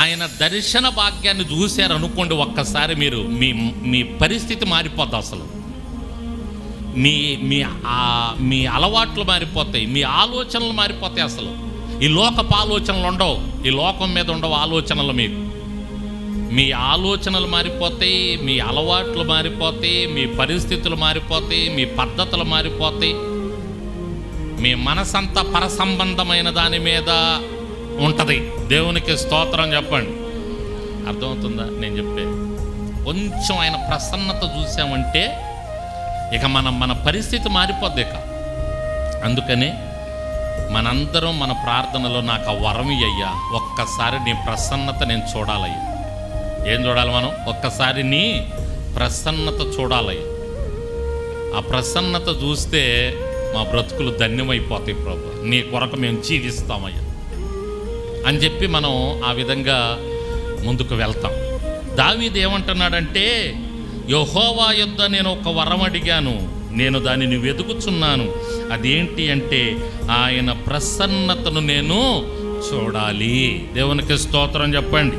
ఆయన దర్శన భాగ్యాన్ని చూశారనుకోండి, ఒక్కసారి మీరు మీ పరిస్థితి మారిపోద్ది. అసలు మీ అలవాట్లు మారిపోతాయి, మీ ఆలోచనలు మారిపోతాయి. అసలు ఈ లోకపు ఆలోచనలు ఉండవు, ఈ లోకం మీద ఉండవు ఆలోచనలు. మీకు మీ ఆలోచనలు మారిపోతాయి, మీ అలవాట్లు మారిపోతాయి, మీ పరిస్థితులు మారిపోతాయి, మీ పద్ధతులు మారిపోతాయి. మీ మనసంతా పరసంబంధమైన దాని మీద ఉంటుంది. దేవునికి స్తోత్రం చెప్పండి. అర్థమవుతుందా నేను చెప్పేది? కొంచెం ఆయన ప్రసన్నత చూసామంటే ఇక మన పరిస్థితి మారిపోద్ది. ఇక అందుకని మనందరం మన ప్రార్థనలో నాకు ఆ వరం అయ్యా, ఒక్కసారి నీ ప్రసన్నత నేను చూడాలయ్యా. ఏం చూడాలి మనం? ఒక్కసారి నీ ప్రసన్నత చూడాలయ్యా. ఆ ప్రసన్నత చూస్తే మా బ్రతుకులు ధన్యమైపోతాయి ప్రభు, నీ కొరకు మేము జీవిస్తామయ్యా అని చెప్పి మనం ఆ విధంగా ముందుకు వెళ్తాం. దావీదు ఏమంటున్నాడంటే, యెహోవా యొద్ద నేను ఒక వరం అడిగాను, నేను దానిని వెతుకుచున్నాను. అదేంటి అంటే ఆయన ప్రసన్నతను నేను చూడాలి. దేవునికి స్తోత్రం చెప్పండి.